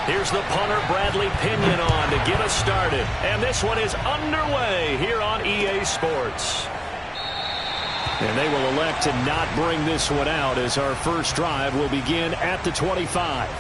Here's the punter, Bradley Pinion, on to get us started. And this one is underway here on EA Sports. And they will elect to not bring this one out as our first drive will begin at the 25.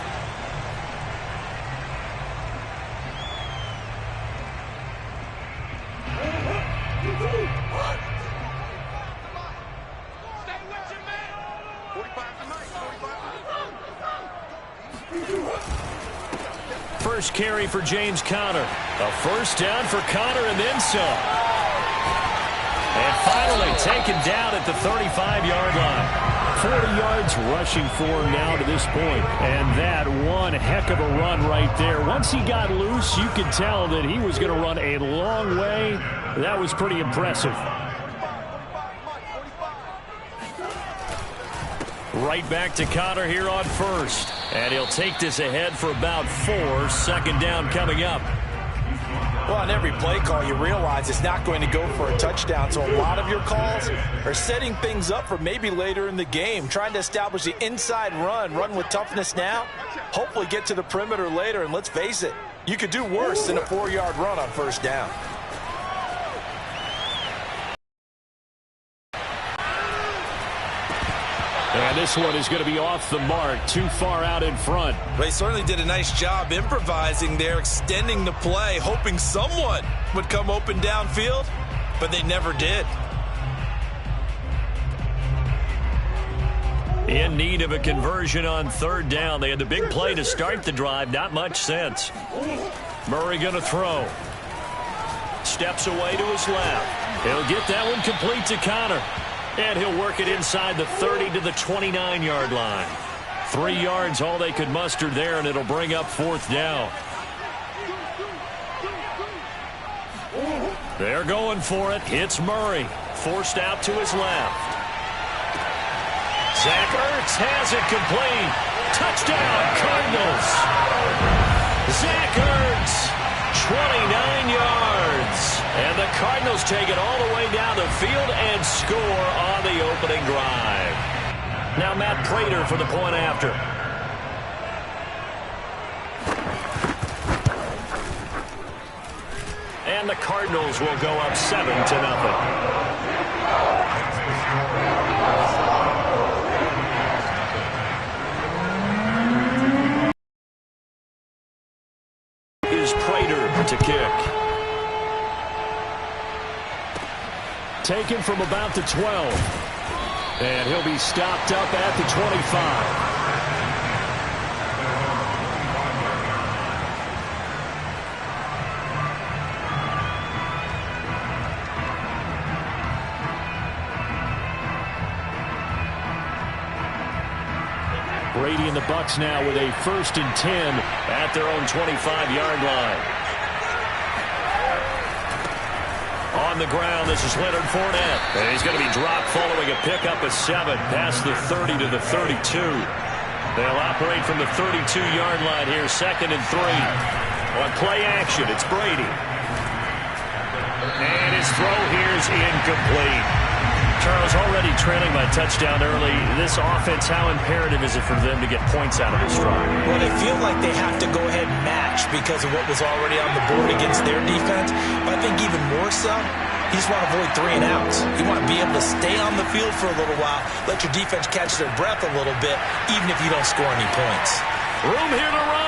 First carry for James Conner. A first down for Conner and then some. And finally taken down at the 35-yard line. 40 yards rushing for him now to this point. And that one heck of a run right there. Once he got loose, you could tell that he was going to run a long way. That was pretty impressive. Right back to Conner here on first. And he'll take this ahead for about 4. Second down coming up. Well, on every play call, you realize it's not going to go for a touchdown. So a lot of your calls are setting things up for maybe later in the game, trying to establish the inside run with toughness now, hopefully get to the perimeter later. And let's face it, you could do worse than a 4-yard run on first down. And this one is going to be off the mark, too far out in front. They certainly did a nice job improvising there, extending the play, hoping someone would come open downfield, but they never did. In need of a conversion on third down. They had the big play to start the drive. Not much sense. Murray going to throw. Steps away to his left. He'll get that one complete to Conner. And he'll work it inside the 30 to the 29-yard line. 3 yards, all they could muster there, and it'll bring up fourth down. They're going for it. Hits Murray. Forced out to his left. Zach Ertz has it complete. Touchdown, Cardinals. Zach Ertz, 29 yards. And the Cardinals take it all the way down the field and score on the opening drive. Now Matt Prater for the point after. And the Cardinals will go up 7-0. To kick. Taken from about the 12. And he'll be stopped up at the 25. Brady and the Bucs now with a 1st and 10 at their own 25-yard line. On the ground, this is Leonard Fournette. And he's going to be dropped following a pickup of 7 past the 30 to the 32. They'll operate from the 32-yard line here, 2nd and 3. On play action, it's Brady. And his throw here is incomplete. Charles, already trailing by touchdown early. This offense, how imperative is it for them to get points out of this drive? Well, they feel like they have to go ahead and match because of what was already on the board against their defense. But I think even more so, you just want to avoid 3 and outs. You want to be able to stay on the field for a little while, let your defense catch their breath a little bit, even if you don't score any points. Room here to run.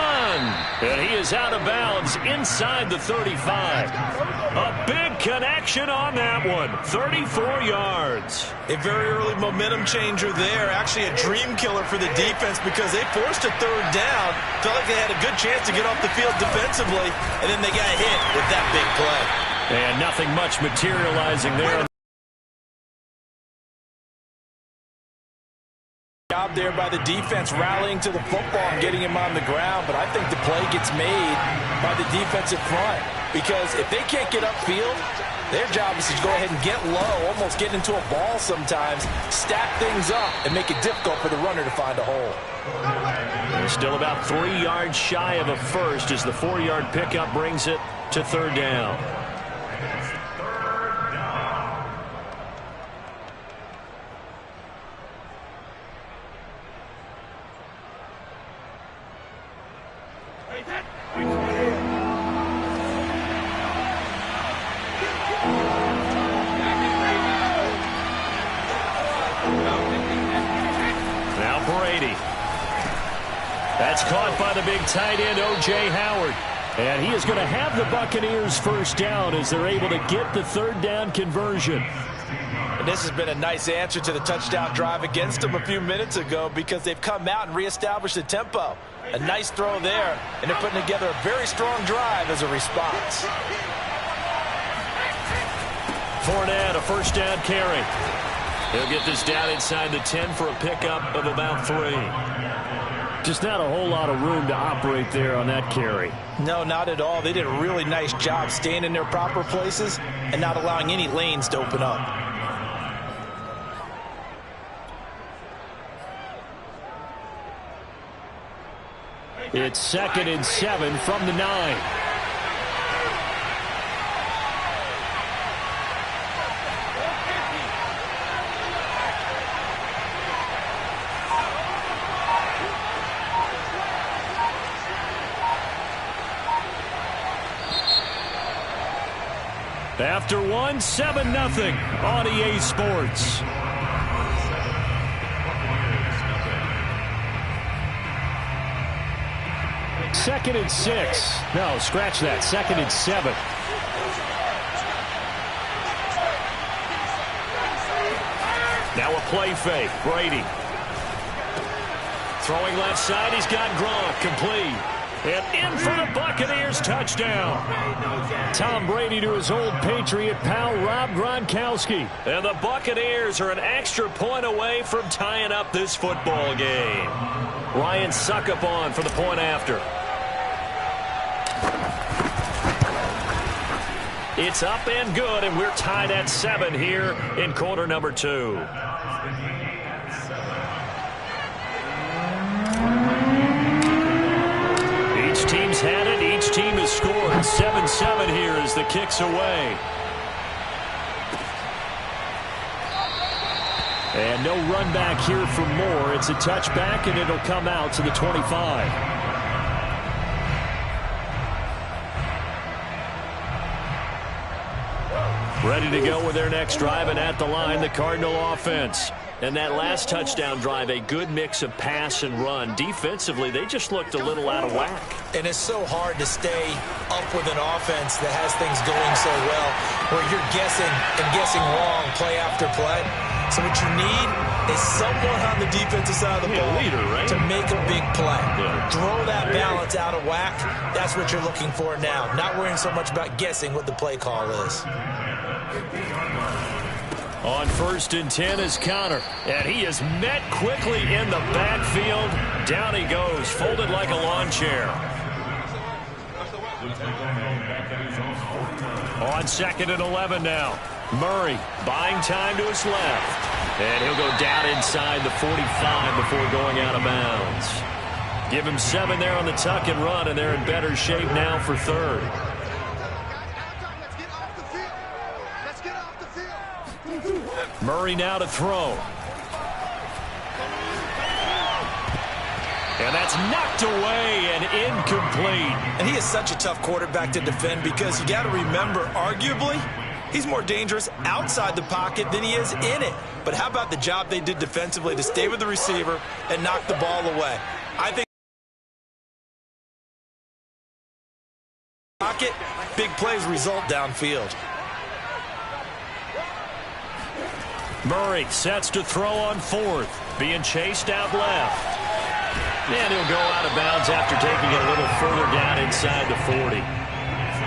And he is out of bounds inside the 35. A big connection on that one. 34 yards. A very early momentum changer there. Actually a dream killer for the defense because they forced a 3rd down. Felt like they had a good chance to get off the field defensively. And then they got hit with that big play. And nothing much materializing there. Job there by the defense rallying to the football and getting him on the ground, but I think the play gets made by the defensive front because if they can't get upfield, their job is to go ahead and get low, almost get into a ball sometimes, stack things up, and make it difficult for the runner to find a hole. They're still about 3 yards shy of a first as the 4-yard pickup brings it to 3rd down. Now Brady. That's caught by the big tight end, O.J. Howard. And he is going to have the Buccaneers first down as they're able to get the third down conversion. And this has been a nice answer to the touchdown drive against them a few minutes ago because they've come out and reestablished the tempo. A nice throw there, and they're putting together a very strong drive as a response. Fournette, a first down carry. He'll get this down inside the 10 for a pickup of about 3. Just not a whole lot of room to operate there on that carry. No, not at all. They did a really nice job staying in their proper places and not allowing any lanes to open up. It's 2nd and 7 from the 9. After 1, 7-0 on EA Sports. Second and 6. No, scratch that. 2nd and 7. Now a play fake. Brady. Throwing left side. He's got Gronk. Complete. And in for the Buccaneers, touchdown. Tom Brady to his old Patriot pal, Rob Gronkowski. And the Buccaneers are an extra point away from tying up this football game. Ryan Succop on for the point after. It's up and good, and we're tied at 7 here in quarter number 2. Each team's had it. Each team has scored. 7-7 here as the kick's away. And no run back here for Moore. It's a touchback, and it'll come out to the 25. Ready to go with their next drive, and at the line, the Cardinal offense. And that last touchdown drive, a good mix of pass and run. Defensively, they just looked a little out of whack. And it's so hard to stay up with an offense that has things going so well, where you're guessing and guessing wrong play after play. So what you need is someone on the defensive side of the ball leader, right? to make a big play. Yeah. Throw that balance out of whack. That's what you're looking for now. Not worrying so much about guessing what the play call is. On 1st and 10 is Conner, and he is met quickly in the backfield. Down he goes, folded like a lawn chair. On 2nd and 11 now. Murray buying time to his left. And he'll go down inside the 45 before going out of bounds. Give him 7 there on the tuck and run, and they're in better shape now for 3rd. Murray now to throw. And that's knocked away and incomplete. And he is such a tough quarterback to defend because you got to remember, arguably, he's more dangerous outside the pocket than he is in it. But how about the job they did defensively to stay with the receiver and knock the ball away? I think pocket, big plays result downfield. Murray sets to throw on 4th. Being chased out left. And he'll go out of bounds after taking it a little further down inside the 40.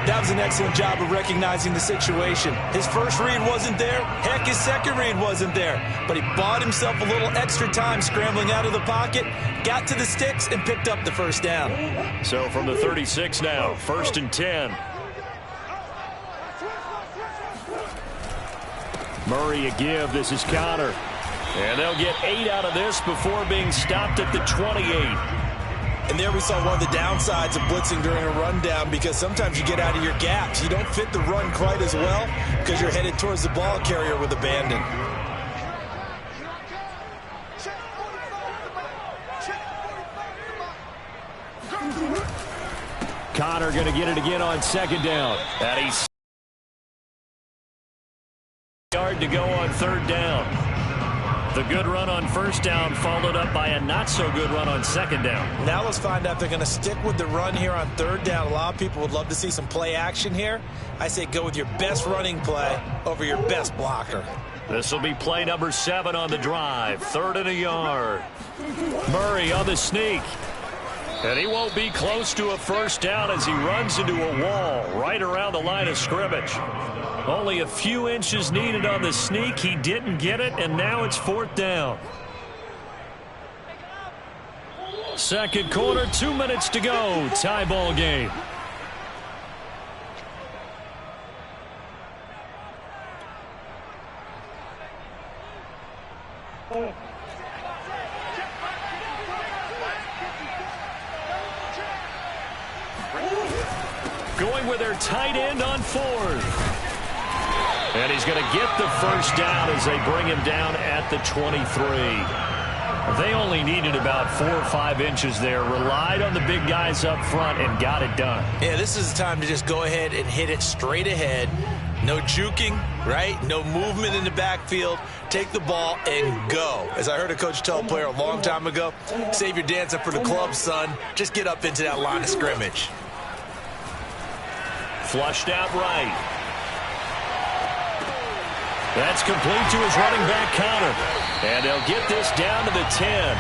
That was an excellent job of recognizing the situation. His first read wasn't there. Heck, his second read wasn't there. But he bought himself a little extra time scrambling out of the pocket, got to the sticks, and picked up the first down. So from the 36 now, 1st and 10. Murray a give. This is Conner. And they'll get 8 out of this before being stopped at the 28. And there we saw one of the downsides of blitzing during a rundown because sometimes you get out of your gaps. You don't fit the run quite as well because you're headed towards the ball carrier with abandon. Connor going to get it again on second down. And he's yard to go on third down. The good run on first down followed up by a not-so-good run on second down. Now let's find out if they're going to stick with the run here on third down. A lot of people would love to see some play action here. I say go with your best running play over your best blocker. This will be play number 7 on the drive. 3rd and a yard. Murray on the sneak. And he won't be close to a first down as he runs into a wall right around the line of scrimmage. Only a few inches needed on the sneak. He didn't get it, and now it's 4th down. Second quarter, 2 minutes to go. Tie ball game. Going with their tight end on 4th. And he's going to get the first down as they bring him down at the 23. They only needed about 4 or 5 inches there. Relied on the big guys up front and got it done. Yeah, this is the time to just go ahead and hit it straight ahead. No juking, right? No movement in the backfield. Take the ball and go. As I heard a coach tell a player a long time ago, save your dancing for the club, son. Just get up into that line of scrimmage. Flushed out right. That's complete to his running back, Connor. And they'll get this down to the 10.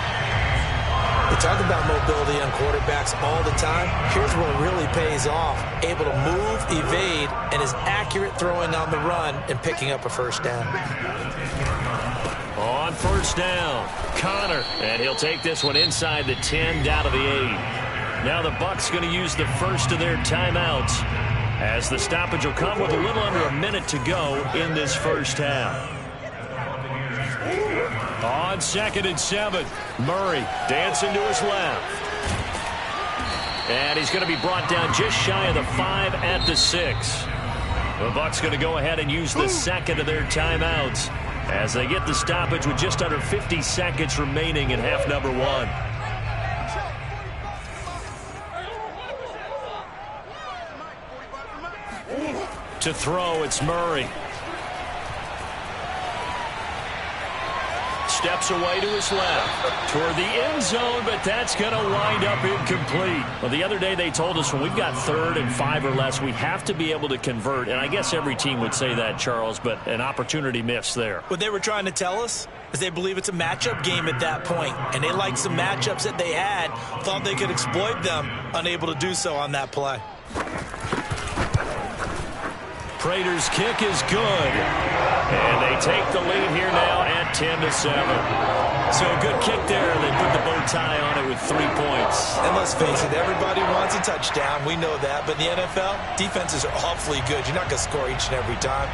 We talk about mobility on quarterbacks all the time. Here's where it really pays off. Able to move, evade, and is accurate throwing on the run and picking up a first down. On first down, Connor. And he'll take this one inside the 10 down to the 8. Now the Bucs going to use the first of their timeouts, as the stoppage will come with a little under a minute to go in this first half. On 2nd and 7, Murray dancing to his left. And he's going to be brought down just shy of the 5 at the 6. The Bucs going to go ahead and use the second of their timeouts as they get the stoppage with just under 50 seconds remaining in half number 1. To throw, it's Murray. Steps away to his left toward the end zone, but that's going to wind up incomplete. Well, the other day they told us when we've got 3rd and 5 or less, we have to be able to convert. And I guess every team would say that, Charles, but an opportunity missed there. What they were trying to tell us is they believe it's a matchup game at that point, and they liked some matchups that they had, thought they could exploit them, unable to do so on that play. Prater's kick is good. And they take the lead here now at 10-7. So a good kick there. They put the bow tie on it with 3 points. And let's face it, everybody wants a touchdown. We know that. But in the NFL, defenses are awfully good. You're not going to score each and every time.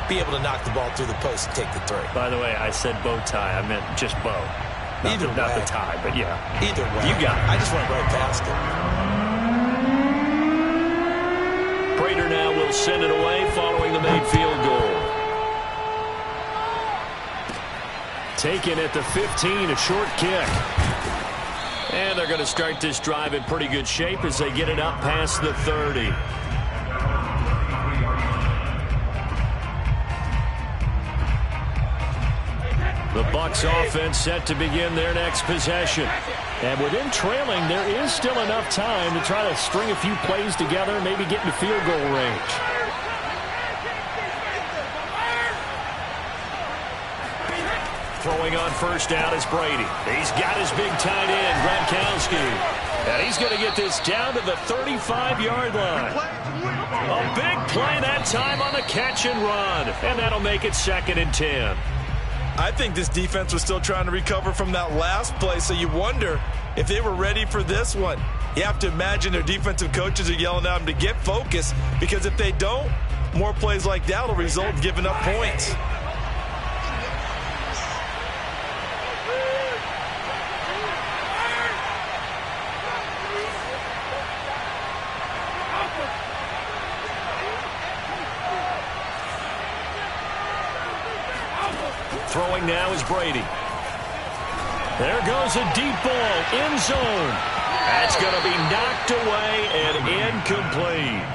Be able to knock the ball through the post and take the 3. By the way, I said bow tie. I meant just bow. Not the tie, but yeah. Either way. You got it. I just went right past it. Prater now will send it away following the made field goal. Taken at the 15, a short kick. And they're going to start this drive in pretty good shape as they get it up past the 30. The Bucs offense set to begin their next possession. And with them trailing, there is still enough time to try to string a few plays together and maybe get into field goal range. Throwing on first down is Brady. He's got his big tight end, Gronkowski. And he's going to get this down to the 35-yard line. A big play that time on the catch and run. And that'll make it 2nd and 10. I think this defense was still trying to recover from that last play, so you wonder if they were ready for this one. You have to imagine their defensive coaches are yelling at them to get focused, because if they don't, more plays like that will result in giving up points. Throwing now is Brady. There goes a deep ball, end zone. That's going to be knocked away and incomplete.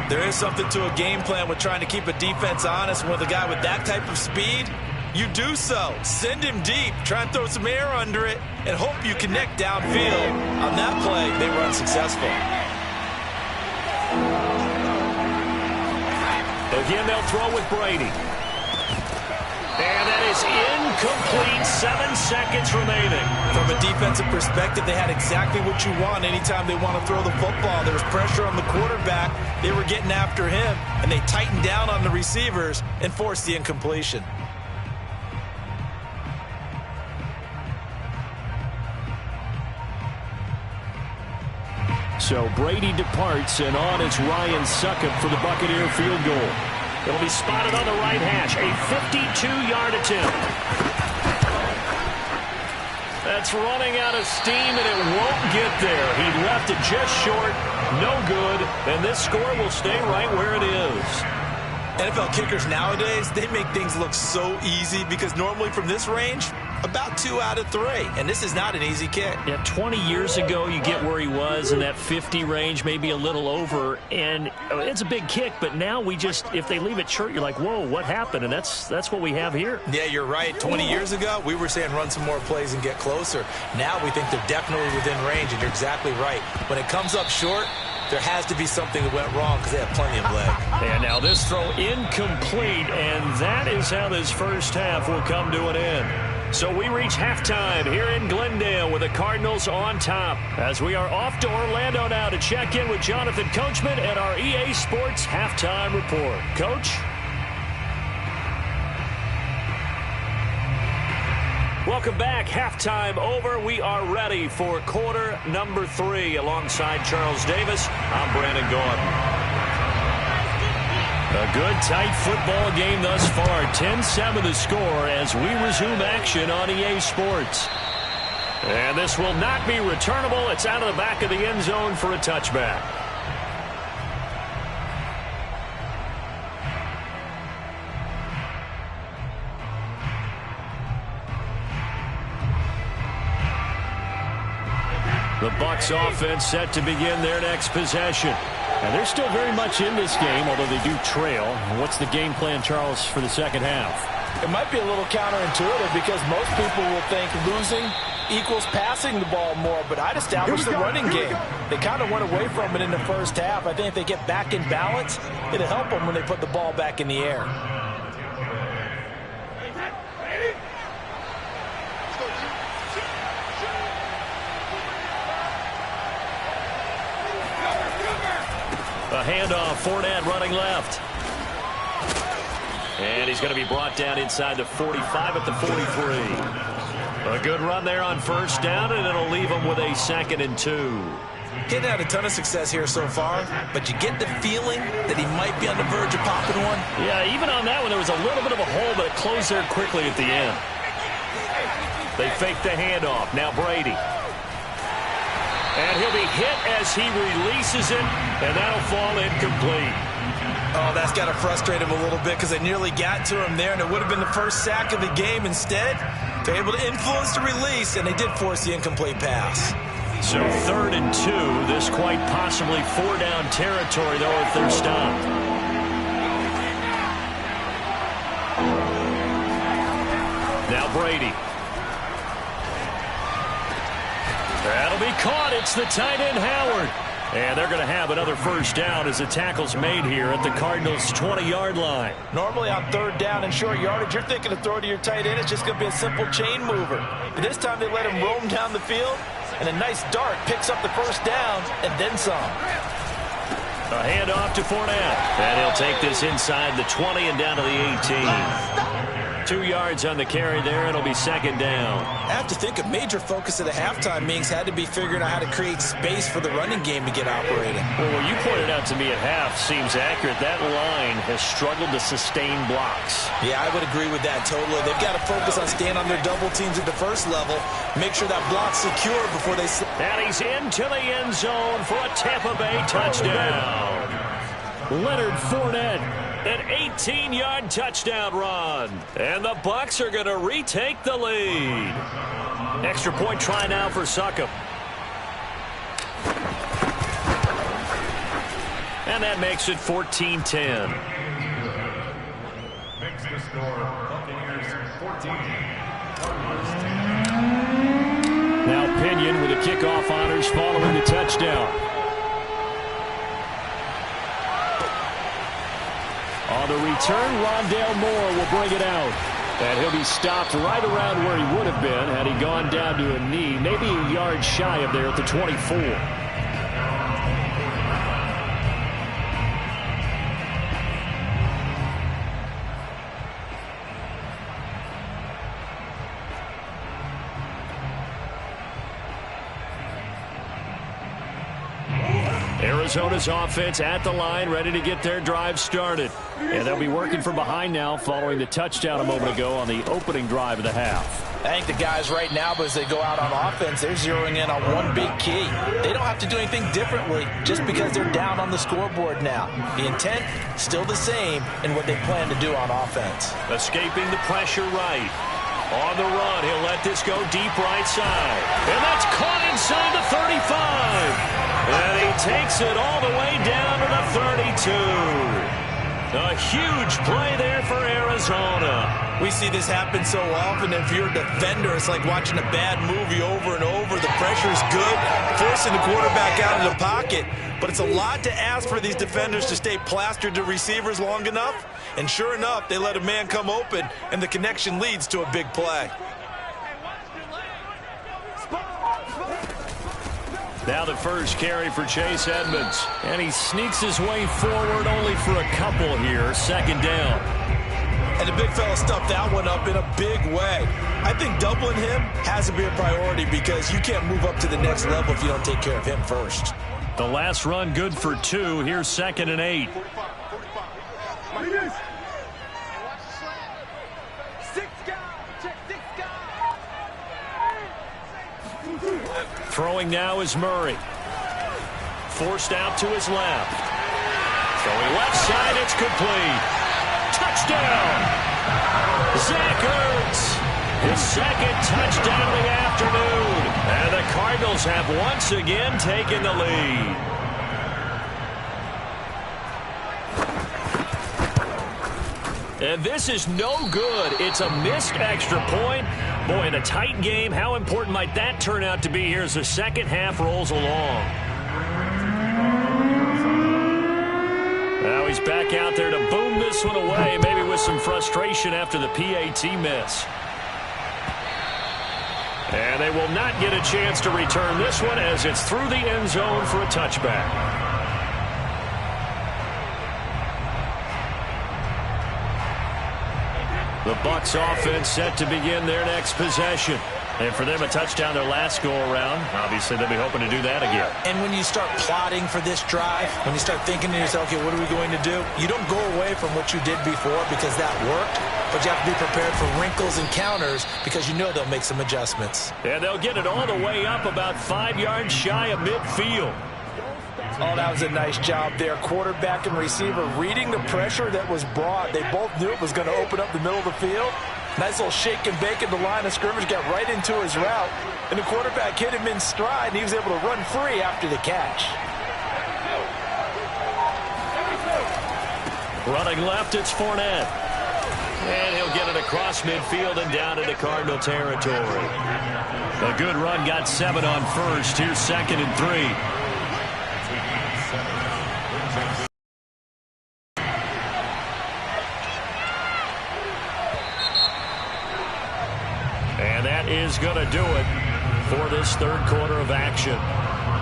There is something to a game plan with trying to keep a defense honest. With a guy with that type of speed, you do so. Send him deep. Try and throw some air under it and hope you connect downfield. On that play, they were unsuccessful. Again, they'll throw with Brady. And that is incomplete. 7 seconds remaining. From a defensive perspective, they had exactly what you want anytime they want to throw the football. There was pressure on the quarterback. They were getting after him, and they tightened down on the receivers and forced the incompletion. So Brady departs, and on is Ryan Succop for the Buccaneer field goal. It'll be spotted on the right hash. A 52-yard attempt. That's running out of steam, and it won't get there. He left it just short. No good. And this score will stay right where it is. NFL kickers nowadays, they make things look so easy because normally from this range, about 2 out of 3. And this is not an easy kick. Yeah, 20 years ago, you get where he was in that 50 range, maybe a little over. And it's a big kick, but now we just, if they leave it short, you're like, whoa, what happened? And that's what we have here. Yeah, you're right. 20 years ago, we were saying run some more plays and get closer. Now we think they're definitely within range, and you're exactly right. When it comes up short, there has to be something that went wrong because they have plenty of leg. And now this throw incomplete, and that is how this first half will come to an end. So we reach halftime here in Glendale with the Cardinals on top as we are off to Orlando now to check in with Jonathan Coachman at our EA Sports Halftime Report. Coach? Welcome back. Halftime over. We are ready for quarter number 3. Alongside Charles Davis, I'm Brandon Gaudin. A good, tight football game thus far. 10-7 the score as we resume action on EA Sports. And this will not be returnable. It's out of the back of the end zone for a touchback. The Bucs offense set to begin their next possession. And they're still very much in this game, although they do trail. What's the game plan, Charles, for the second half? It might be a little counterintuitive because most people will think losing equals passing the ball more, but I'd establish the running game. They kind of went away from it in the first half. I think if they get back in balance, it'll help them when they put the ball back in the air. A handoff, Fournette running left. And he's going to be brought down inside the 45 at the 43. A good run there on first down, and it'll leave him with a 2nd and 2. He hadn't had a ton of success here so far, but you get the feeling that he might be on the verge of popping one. Yeah, even on that one, there was a little bit of a hole, but it closed there quickly at the end. They fake the handoff. Now Brady. And he'll be hit as he releases it, and that'll fall incomplete. Oh, that's got to frustrate him a little bit because they nearly got to him there, and it would have been the first sack of the game. Instead, they're able to influence the release, and they did force the incomplete pass. So 3rd and 2. This quite possibly 4-down territory, though, if they're stopped. Now Brady. That'll be caught. It's the tight end, Howard. And they're going to have another first down as the tackle's made here at the Cardinals' 20-yard line. Normally on 3rd down and short yardage, you're thinking to throw to your tight end. It's just going to be a simple chain mover. But this time they let him roam down the field, and a nice dart picks up the first down and then some. A handoff to Fournette. And he'll take this inside the 20 and down to the 18. 2 yards on the carry there. It'll be 2nd down. I have to think a major focus of the halftime meetings had to be figuring out how to create space for the running game to get operating. Well, what you pointed out to me at half seems accurate. That line has struggled to sustain blocks. Yeah, I would agree with that totally. They've got to focus on staying on their double teams at the first level, make sure that block's secure before they... And he's into the end zone for a Tampa Bay touchdown. Leonard Fournette. An 18-yard touchdown run. And the Bucs are going to retake the lead. Extra point try now for Succop. And that makes it 14-10. Makes the score Buccaneers 14. Now Pinion with the kickoff honors following the touchdown. On the return, Rondale Moore will bring it out. And he'll be stopped right around where he would have been had he gone down to a knee, maybe a yard shy of there at the 24. Arizona's offense at the line, ready to get their drive started. And they'll be working from behind now following the touchdown a moment ago on the opening drive of the half. I think the guys right now, as they go out on offense, they're zeroing in on one big key. They don't have to do anything differently just because they're down on the scoreboard now. The intent, still the same in what they plan to do on offense. Escaping the pressure right. On the run, he'll let this go deep right side. And that's caught inside the 35. And he takes it all the way down to the 32. A huge play there for Arizona. We see this happen so often. If you're a defender, it's like watching a bad movie over and over. The pressure's good, forcing the quarterback out of the pocket. But it's a lot to ask for these defenders to stay plastered to receivers long enough. And sure enough, they let a man come open, and the connection leads to a big play. Now the first carry for Chase Edmonds. And he sneaks his way forward only for a couple here. Second down. And the big fella stuffed that one up in a big way. I think doubling him has to be a priority because you can't move up to the next level if you don't take care of him first. The last run good for 2. Here's 2nd and 8. Throwing now is Murray. Forced out to his left. Throwing left side, it's complete. Touchdown! Zach Ertz. His second touchdown of the afternoon. And the Cardinals have once again taken the lead. And this is no good. It's a missed extra point. Boy, in a tight game, how important might that turn out to be here as the second half rolls along? Now he's back out there to boom this one away, maybe with some frustration after the PAT miss. And they will not get a chance to return this one as it's through the end zone for a touchback. The Bucs offense set to begin their next possession. And for them, a touchdown their last go-around. Obviously, they'll be hoping to do that again. And when you start plotting for this drive, when you start thinking to yourself, okay, what are we going to do? You don't go away from what you did before because that worked, but you have to be prepared for wrinkles and counters because you know they'll make some adjustments. And they'll get it all the way up about 5 yards shy of midfield. Oh, that was a nice job there. Quarterback and receiver reading the pressure that was brought. They both knew it was going to open up the middle of the field. Nice little shake and bake at the line of scrimmage, got right into his route. And the quarterback hit him in stride, and he was able to run free after the catch. Running left, it's Fournette. And he'll get it across midfield and down into Cardinal territory. A good run, got 7 on first. Here's 2nd and 3. Is going to do it for this third quarter of action.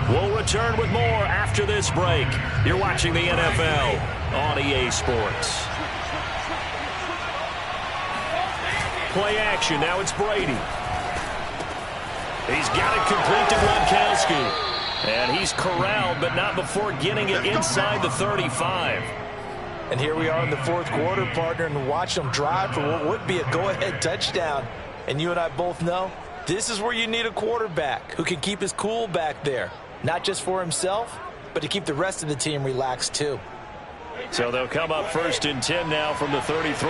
We'll return with more after this break. You're watching the NFL on EA Sports. Play action. Now it's Brady. He's got it complete to Gronkowski. And he's corralled, but not before getting it inside the 35. And here we are in the fourth quarter, partner, and watch them drive for what would be a go-ahead touchdown. And you and I both know this is where you need a quarterback who can keep his cool back there. Not just for himself, but to keep the rest of the team relaxed too. So they'll come up 1st and 10 now from the 33.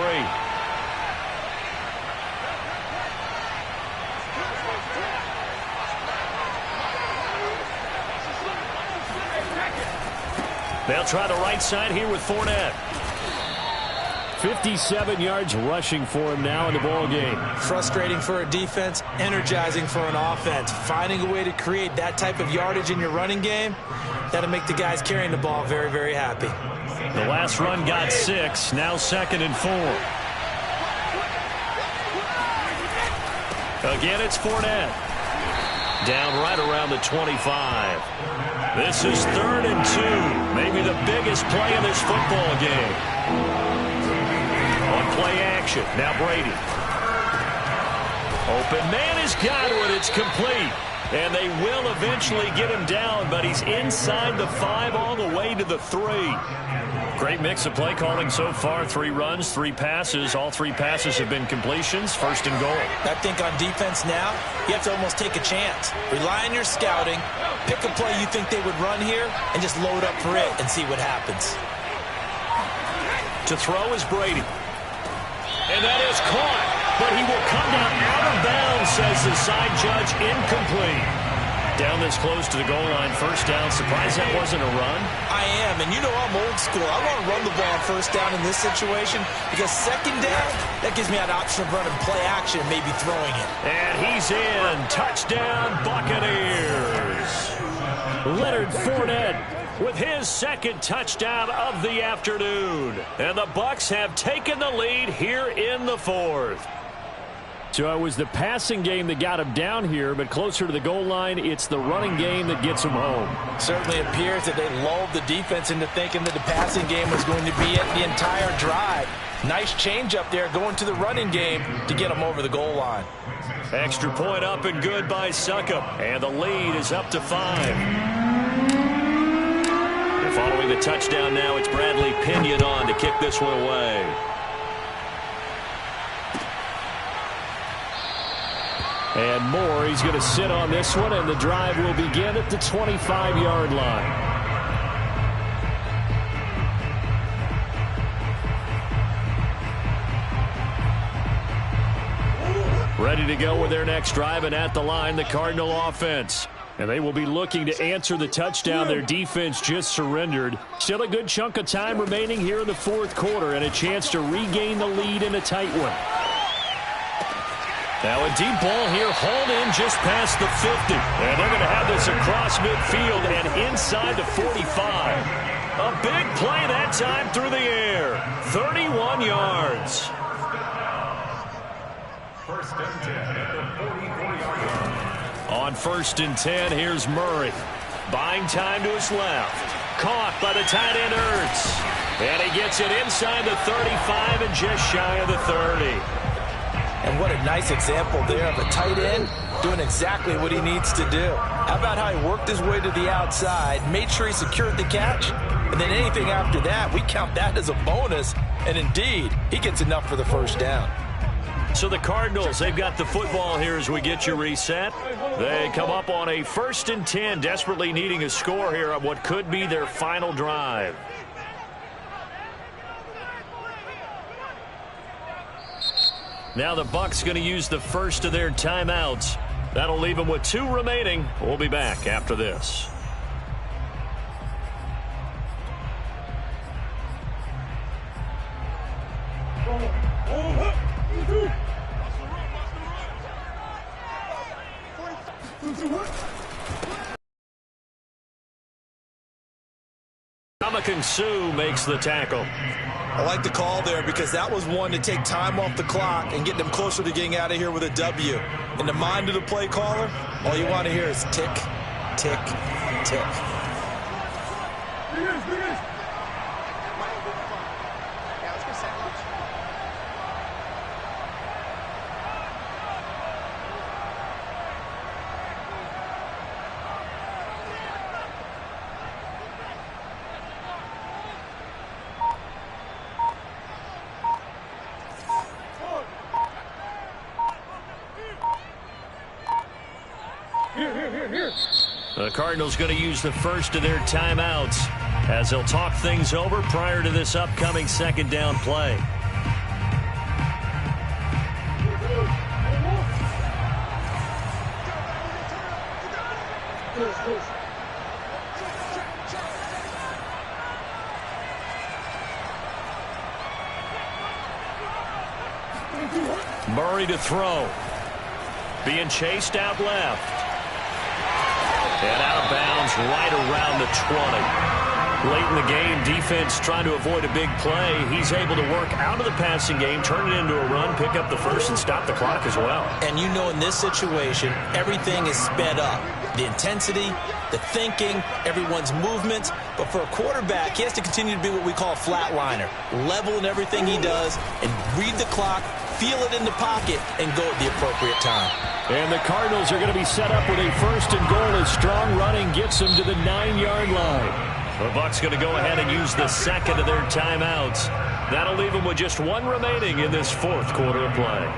They'll try the right side here with Fournette. 57 yards rushing for him now in the ball game. Frustrating for a defense, energizing for an offense. Finding a way to create that type of yardage in your running game, that'll make the guys carrying the ball very, very happy. The last run got 6, now 2nd and 4. Again, it's Fournette. Down right around the 25. This is 3rd and 2. Maybe the biggest play in this football game. On play action, now Brady. Open man is Godwin. It's complete. And they will eventually get him down, but he's inside the 5 all the way to the 3. Great mix of play calling so far. 3 runs, 3 passes. All 3 passes have been completions. 1st and goal. I think on defense now, you have to almost take a chance. Rely on your scouting. Pick a play you think they would run here and just load up for it and see what happens. To throw is Brady. And that is caught. But he will come down out of bounds, says the side judge. Incomplete. Down this close to the goal line. 1st down. Surprised that wasn't a run? I am. And you know I'm old school. I want to run the ball on 1st down in this situation because 2nd down, that gives me an option of running play action and maybe throwing it. And he's in. Touchdown, Buccaneers. Leonard Fournette with his 2nd touchdown of the afternoon. And the Bucs have taken the lead here in the 4th. So it was the passing game that got him down here, but closer to the goal line, it's the running game that gets him home. Certainly appears that they lulled the defense into thinking that the passing game was going to be it the entire drive. Nice change up there going to the running game to get them over the goal line. Extra point up and good by Succop. And the lead is up to 5. Following the touchdown now, it's Bradley Pinion on to kick this one away. And Moore, he's going to sit on this one, and the drive will begin at the 25-yard line. Ready to go with their next drive, and at the line, the Cardinal offense. And they will be looking to answer the touchdown their defense just surrendered. Still a good chunk of time remaining here in the 4th quarter and a chance to regain the lead in a tight one. Now a deep ball here, hauled in just past the 50. And they're going to have this across midfield and inside the 45. A big play that time through the air. 31 yards. 1st and 10 at the 44-yard line. On 1st and 10, here's Murray. Buying time to his left. Caught by the tight end Ertz. And he gets it inside the 35 and just shy of the 30. And what a nice example there of a tight end doing exactly what he needs to do. How about how he worked his way to the outside, made sure he secured the catch, and then anything after that, we count that as a bonus. And indeed, he gets enough for the 1st down. So the Cardinals, they've got the football here as we get you reset. They come up on a 1st and 10, desperately needing a score here on what could be their final drive. Now the Bucs going to use the first of their timeouts. That'll leave them with 2 remaining. We'll be back after this. Ndamukong Suh makes the tackle. I like the call there because that was one to take time off the clock and get them closer to getting out of here with a W. In the mind of the play caller, all you want to hear is tick, tick, tick. The Cardinals going to use the first of their timeouts as they'll talk things over prior to this upcoming 2nd down play. Murray to throw. Being chased out left. And out of bounds right around the 20. Late in the game, defense trying to avoid a big play. He's able to work out of the passing game, turn it into a run, pick up the first, and stop the clock as well. And you know in this situation, everything is sped up. The intensity, the thinking, everyone's movements. But for a quarterback, he has to continue to be what we call a flatliner. Level in everything he does and read the clock, feel it in the pocket, and go at the appropriate time. And the Cardinals are going to be set up with a first and goal as strong running gets them to the 9-yard line. The Bucs going to go ahead and use the second of their timeouts. That'll leave them with just one remaining in this fourth quarter of play.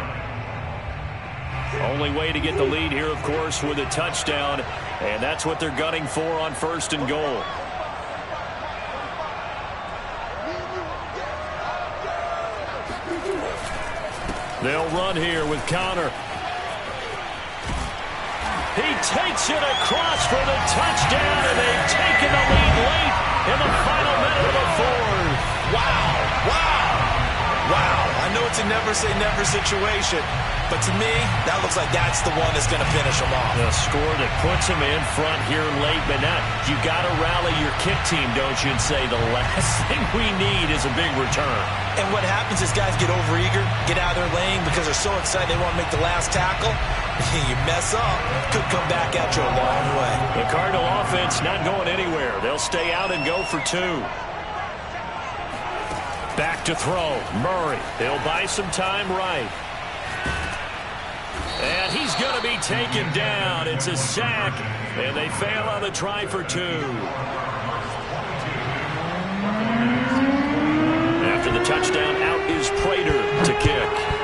Only way to get the lead here, of course, with a touchdown, and that's what they're gunning for on first and goal. They'll run here with Connor. He takes it across for the touchdown, and they've taken the lead late in the final minute of the fourth. Wow, wow, wow. I know it's a never-say-never situation, but to me, that looks like that's the one that's going to finish them off. The score that puts them in front here late, but now you got to rally your kick team, don't you, and say the last thing we need is a big return. And what happens is guys get overeager, get out of their lane because they're so excited they want to make the last tackle. You mess up, could come back at you a long way. The Cardinal offense not going anywhere. They'll stay out and go for two. Back to throw. Murray. He'll buy some time right. And he's going to be taken down. It's a sack, and they fail on the try for two. After the touchdown, out is Prater to kick.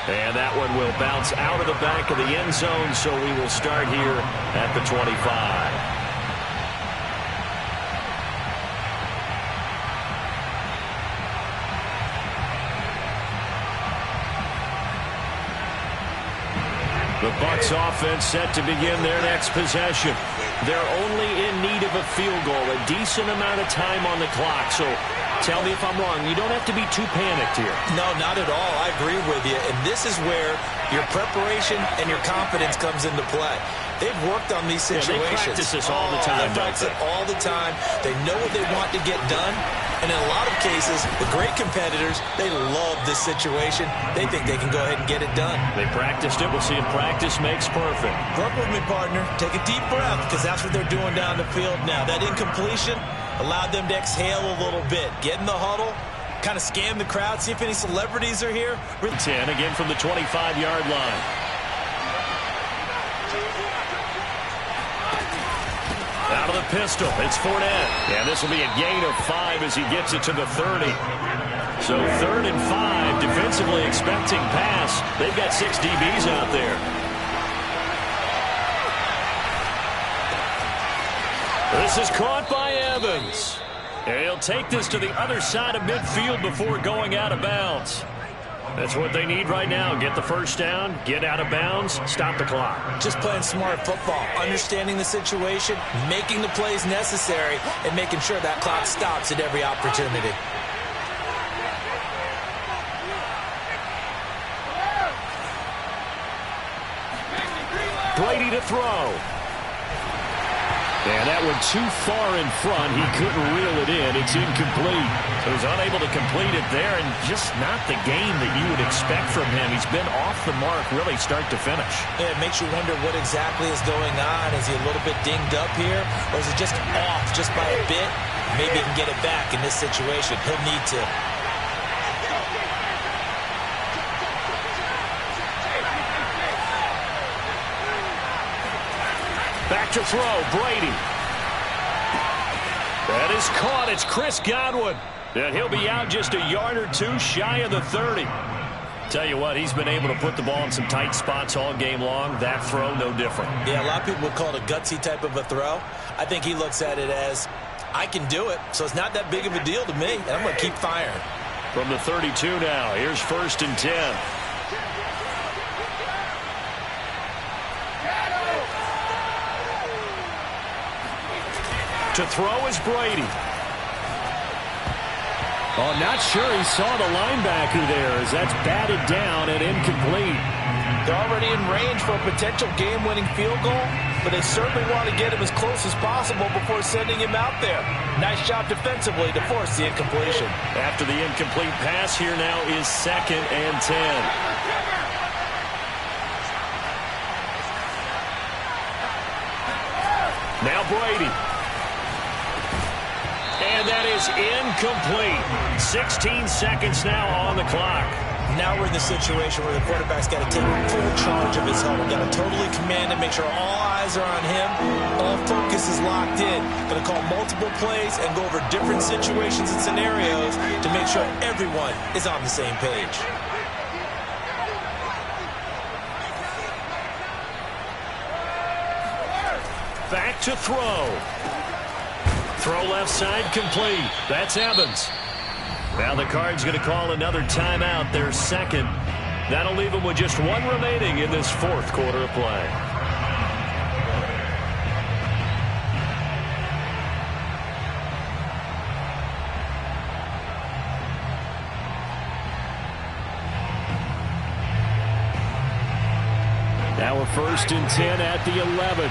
And that one will bounce out of the back of the end zone, so we will start here at the 25. The Bucs offense set to begin their next possession. They're only in need of a field goal, a decent amount of time on the clock. So tell me if I'm wrong. You don't have to be too panicked here. No, not at all. I agree with you. And this is where your preparation and your confidence comes into play. They've worked on these situations. Yeah, they practice this all the time. They practice it all the time. They know what they want to get done. And in a lot of cases, the great competitors, they love this situation. They think they can go ahead and get it done. They practiced it. We'll see if practice makes perfect. Work with me, partner. Take a deep breath, because that's what they're doing down the field now. That incompletion allowed them to exhale a little bit. Get in the huddle, kind of scan the crowd, see if any celebrities are here. 10 again from the 25-yard line. Out of the pistol, it's Fournette. And this will be a gain of 5 as he gets it to the 30. So 3rd and 5, defensively expecting pass. They've got 6 DBs out there. This is caught by Evans. And he'll take this to the other side of midfield before going out of bounds. That's what they need right now. Get the first down, get out of bounds, stop the clock. Just playing smart football, understanding the situation, making the plays necessary, and making sure that clock stops at every opportunity. Brady to throw. And that one too far in front. He couldn't reel it in. It's incomplete. So he's unable to complete it there, and just not the game that you would expect from him. He's been off the mark really start to finish. Yeah, it makes you wonder what exactly is going on. Is he a little bit dinged up here, or is it just off just by a bit? Maybe he can get it back in this situation. He'll need to. Back to throw, Brady. That is caught. It's Chris Godwin. And he'll be out just a yard or two shy of the 30. Tell you what, he's been able to put the ball in some tight spots all game long. That throw, no different. Yeah, a lot of people would call it a gutsy type of a throw. I think he looks at it as, I can do it, so it's not that big of a deal to me, and I'm going to keep firing. From the 32 now, here's 1st and 10. To throw is Brady. Oh, not sure he saw the linebacker there as that's batted down and incomplete. They're already in range for a potential game-winning field goal, but they certainly want to get him as close as possible before sending him out there. Nice job defensively to force the incompletion. After the incomplete pass, here now is 2nd and 10. Now Brady. And that is incomplete. 16 seconds now on the clock. Now we're in the situation where the quarterback's got to take full charge of his helmet. Got to totally command it, make sure all eyes are on him. All focus is locked in. Going to call multiple plays and go over different situations and scenarios to make sure everyone is on the same page. Back to throw. Throw left side complete. That's Evans. Now the Cards going to call another timeout, their second. That'll leave them with just one remaining in this 4th quarter of play. Now a 1st and 10 at the 11.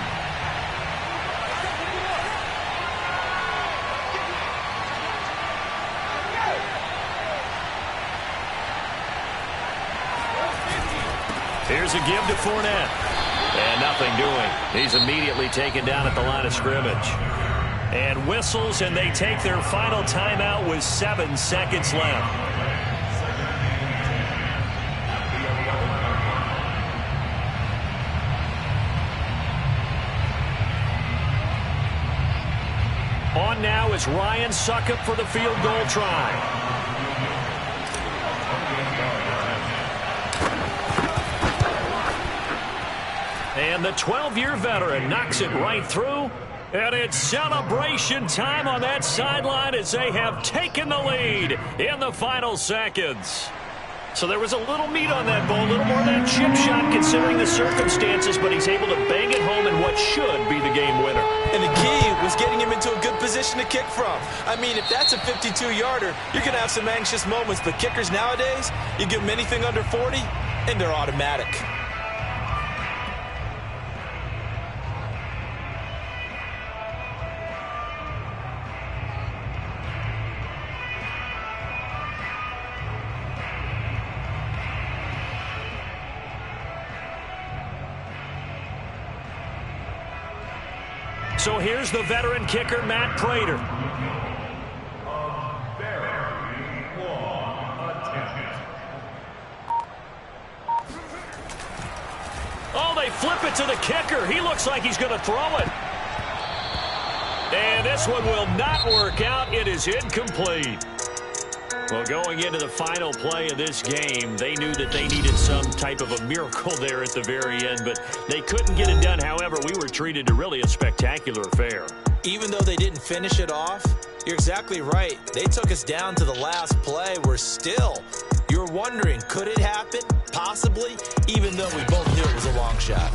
Here's a give to Fournette. And nothing doing. He's immediately taken down at the line of scrimmage. And whistles, and they take their final timeout with 7 seconds left. On now is Ryan Succop for the field goal try. And the 12-year veteran knocks it right through. And it's celebration time on that sideline as they have taken the lead in the final seconds. So there was a little meat on that ball, a little more of that chip shot considering the circumstances, but he's able to bang it home in what should be the game winner. And the key was getting him into a good position to kick from. I mean, if that's a 52-yarder, you're going to have some anxious moments, but kickers nowadays, you give them anything under 40, and they're automatic. So here's the veteran kicker, Matt Prater. A very long attempt. Oh, they flip it to the kicker. He looks like he's going to throw it. And this one will not work out. It is incomplete. Well, going into the final play of this game, they knew that they needed some type of a miracle there at the very end, but they couldn't get it done. However, we were treated to really a spectacular affair. Even though they didn't finish it off, you're exactly right. They took us down to the last play. You're wondering, could it happen? Possibly, even though we both knew it was a long shot.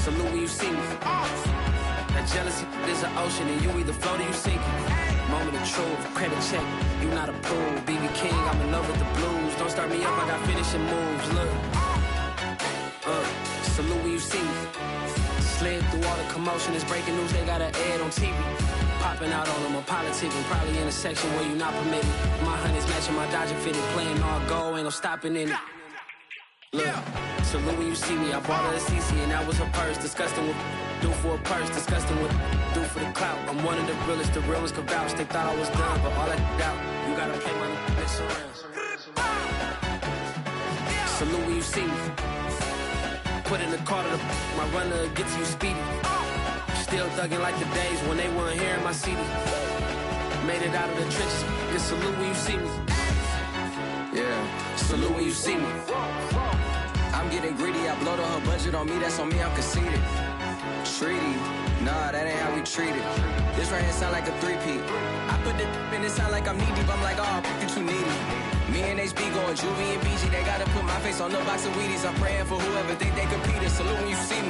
Salute when you see me. That jealousy is an ocean, and you either float or you sink. Moment of truth, credit check, you not approved. BB King, I'm in love with the blues. Don't start me up, I got finishing moves. Look, salute when you see me. Slid through all the commotion, it's breaking news, they got an ad on TV. Popping out on them, I'm politicking, probably in a section where you not permitted. My honey's matching my Dodger fitted, playing all go, ain't no stopping in it. Look, Salute when you see me. I bought her a CC and that was her purse. Disgusting with do for a purse. Disgusting with do for the clout. I'm one of the realest. The real ones could vouch. They thought I was done, but all I doubt. You gotta play my next around. Salute when you see me. Put in the car to my runner gets you speedy. Still thugging like the days when they weren't here in my CD. Made it out of the trenches. Just salute when you see me. Yeah, salute when you see me. I'm getting greedy, I blowed all her budget on me, that's on me, I'm conceited. Treaty, nah, that ain't how we treat it. This right here sound like a three-peat. I put the in it sound like I'm knee-deep, I'm like, oh, you too needy. Me and HB going Juvie and BG, they gotta put my face on the box of Wheaties. I'm praying for whoever think they competed. Salute when you see me.